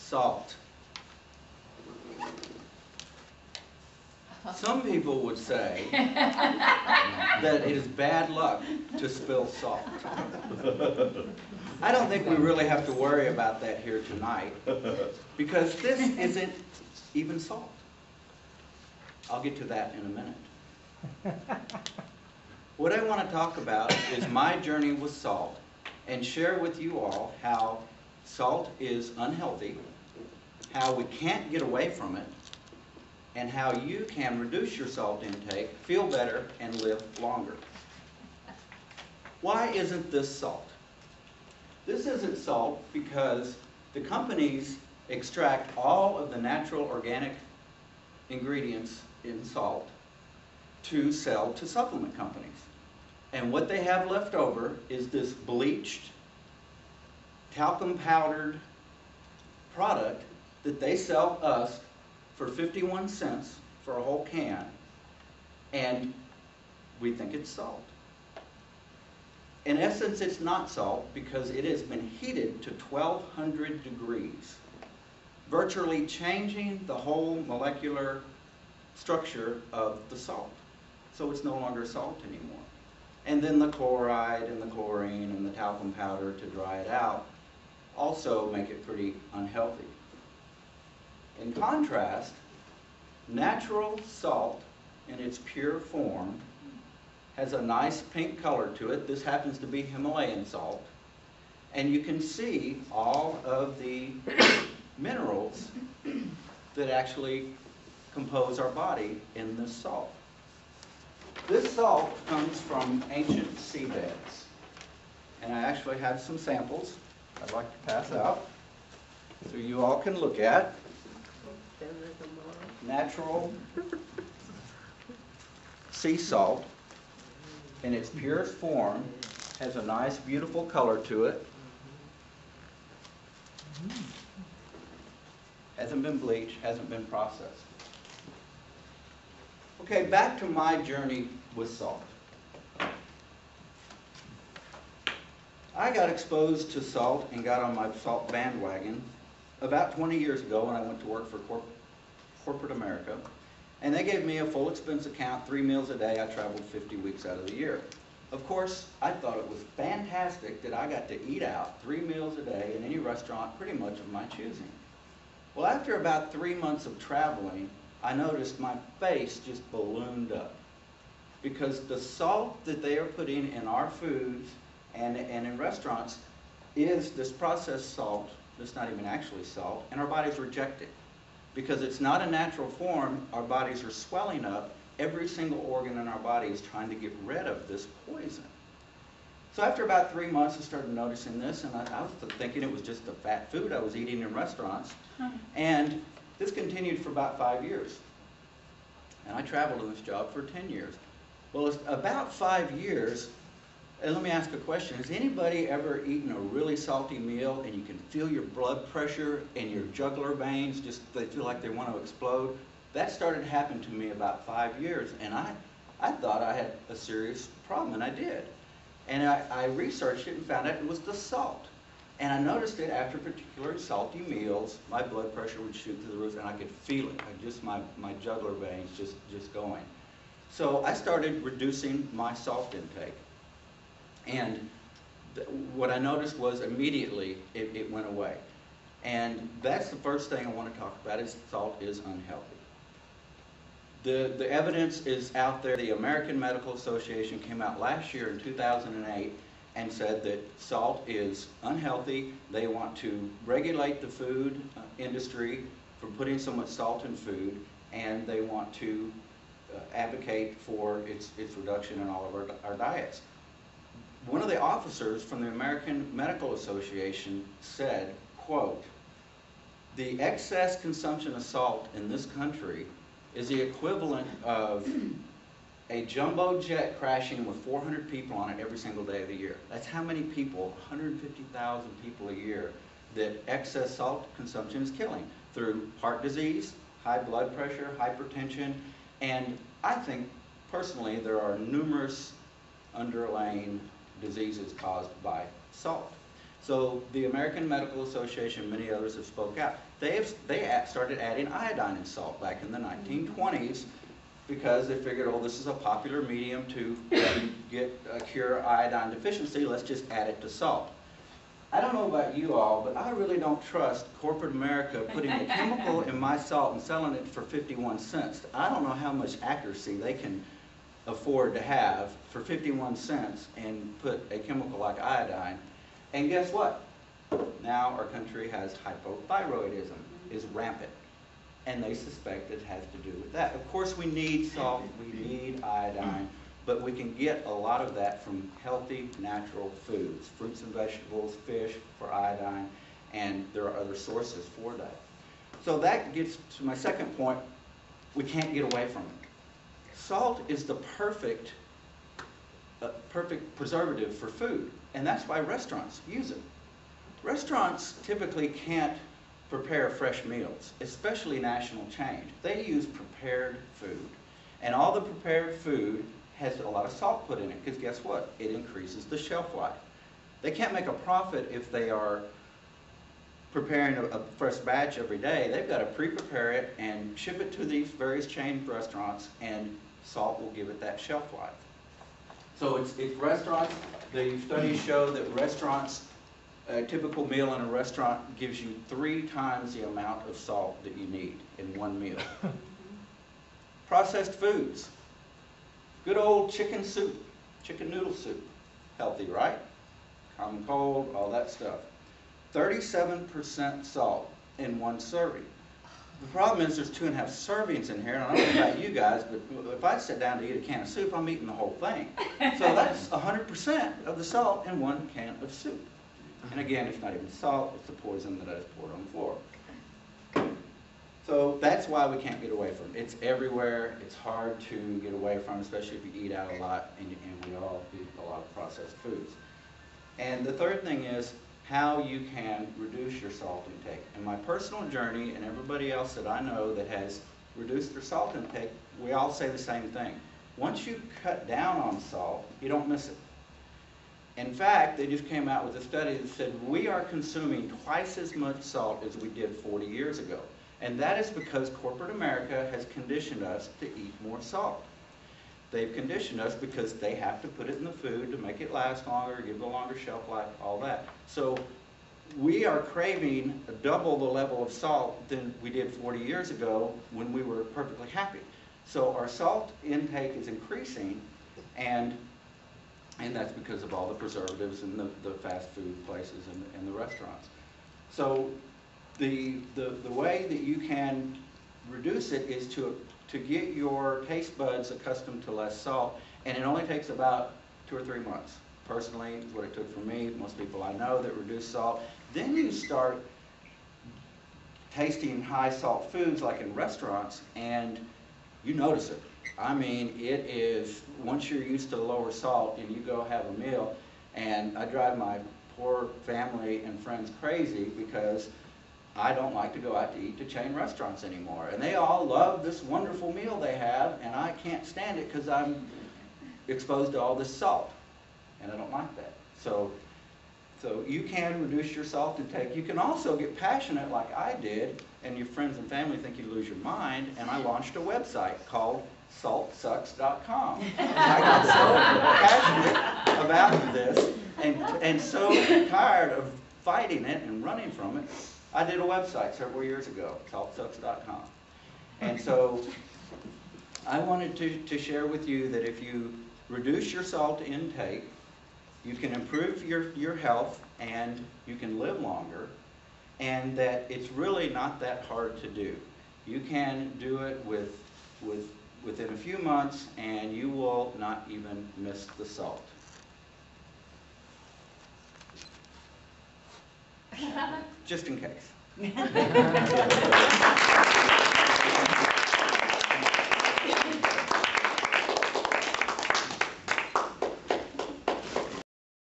Salt. Some people would say that it is bad luck to spill salt. I don't think we really have to worry about that here tonight, because this isn't even salt. I'll get to that in a minute. What I want to talk about is my journey with salt and share with you all how salt is unhealthy, how we can't get away from it, and how you can reduce your salt intake, feel better, and live longer. Why isn't this salt? This isn't salt because the companies extract all of the natural organic ingredients in salt to sell to supplement companies. And what they have left over is this bleached, talcum powdered product that they sell us for 51 cents for a whole can, and we think it's salt. In essence, it's not salt because it has been heated to 1200 degrees, virtually changing the whole molecular structure of the salt. So it's no longer salt anymore. And then the chloride and the chlorine and the talcum powder to dry it out also make it pretty unhealthy. In contrast, natural salt in its pure form has a nice pink color to it. This happens to be Himalayan salt. And you can see all of the minerals that actually compose our body in this salt. This salt comes from ancient seabeds. And I actually have some samples I'd like to pass out so you all can look at. Natural sea salt in its purest form has a nice, beautiful color to it. Hasn't been bleached, hasn't been processed. Okay, back to my journey with salt. I got exposed to salt and got on my salt bandwagon about 20 years ago when I went to work for corporate America. And they gave me a full expense account, 3 meals a day. I traveled 50 weeks out of the year. Of course, I thought it was fantastic that I got to eat out 3 meals a day in any restaurant pretty much of my choosing. Well, after about 3 months of traveling, I noticed my face just ballooned up because the salt that they are putting in our foods and in restaurants is this processed salt that's not even actually salt, and our bodies reject it. Because it's not a natural form, our bodies are swelling up. Every single organ in our body is trying to get rid of this poison. So after about 3 months, I started noticing this, and I was thinking it was just the fat food I was eating in restaurants. And this continued for about 5 years. And I traveled in this job for 10 years. Well, it's about 5 years, and let me ask a question. Has anybody ever eaten a really salty meal and you can feel your blood pressure and your jugular veins just, they feel like they want to explode? That started happening to me about 5 years, and I thought I had a serious problem, and I did. And I researched it and found out it was the salt. And I noticed it after particular salty meals, my blood pressure would shoot through the roof, and I could feel it. My jugular veins just going. So I started reducing my salt intake. And what I noticed was immediately it went away. And that's the first thing I want to talk about is salt is unhealthy. The evidence is out there. The American Medical Association came out last year in 2008 and said that salt is unhealthy. They want to regulate the food industry for putting so much salt in food, and they want to advocate for its reduction in all of our diets. One of the officers from the American Medical Association said, quote, "The excess consumption of salt in this country is the equivalent of a jumbo jet crashing with 400 people on it every single day of the year." That's how many people, 150,000 people a year, that excess salt consumption is killing through heart disease, high blood pressure, hypertension, and I think personally there are numerous underlying diseases caused by salt. So the American Medical Association, many others have spoke out. They started adding iodine in salt back in the 1920s because they figured, oh, this is a popular medium to cure iodine deficiency, let's just add it to salt. I don't know about you all, but I really don't trust corporate America putting a chemical in my salt and selling it for 51 cents. I don't know how much accuracy they can afford to have for 51 cents and put a chemical like iodine. And guess what? Now our country has hypothyroidism, is rampant. And they suspect it has to do with that. Of course we need salt, we need iodine, but we can get a lot of that from healthy, natural foods, fruits and vegetables, fish for iodine, and there are other sources for that. So that gets to my second point, we can't get away from it. Salt is the perfect preservative for food, and that's why restaurants use it. Restaurants typically can't prepare fresh meals, especially national chains. They use prepared food, and all the prepared food has a lot of salt put in it, because guess what? It increases the shelf life. They can't make a profit if they are preparing a fresh batch every day. They've got to pre-prepare it and ship it to these various chain restaurants, and salt will give it that shelf life. So it's restaurants. The studies show that restaurants, a typical meal in a restaurant gives you 3 times the amount of salt that you need in one meal. Processed foods. Good old chicken soup, chicken noodle soup. Healthy, right? Common cold, all that stuff. 37% salt in one serving. The problem is there's 2.5 servings in here, and I don't know about you guys, but if I sit down to eat a can of soup, I'm eating the whole thing. So that's 100% of the salt in one can of soup. And again, it's not even salt, it's the poison that I just poured on the floor. So that's why we can't get away from it. It's everywhere, it's hard to get away from, especially if you eat out a lot, and we all eat a lot of processed foods. And the third thing is how you can reduce your salt intake. In my personal journey, and everybody else that I know that has reduced their salt intake, we all say the same thing. Once you cut down on salt, you don't miss it. In fact, they just came out with a study that said we are consuming twice as much salt as we did 40 years ago. And that is because corporate America has conditioned us to eat more salt. They've conditioned us because they have to put it in the food to make it last longer, give it a longer shelf life, all that. So we are craving double the level of salt than we did 40 years ago when we were perfectly happy. So our salt intake is increasing, and that's because of all the preservatives and the fast food places and the restaurants. So the way that you can reduce it is to get your taste buds accustomed to less salt, and it only takes about 2 or 3 months. Personally, it's what it took for me, most people I know that reduce salt. Then you start tasting high salt foods like in restaurants, and you notice it. I mean, it is, once you're used to lower salt and you go have a meal, and I drive my poor family and friends crazy because I don't like to go out to eat to chain restaurants anymore. And they all love this wonderful meal they have, and I can't stand it because I'm exposed to all this salt. And I don't like that. So you can reduce your salt intake. You can also get passionate like I did, and your friends and family think you lose your mind, and I launched a website called saltsucks.com. I got so passionate about this and so tired of fighting it and running from it, I did a website several years ago, saltsucks.com. And so I wanted to share with you that if you reduce your salt intake, you can improve your health and you can live longer, and that it's really not that hard to do. You can do it within a few months, and you will not even miss the salt. Just in case.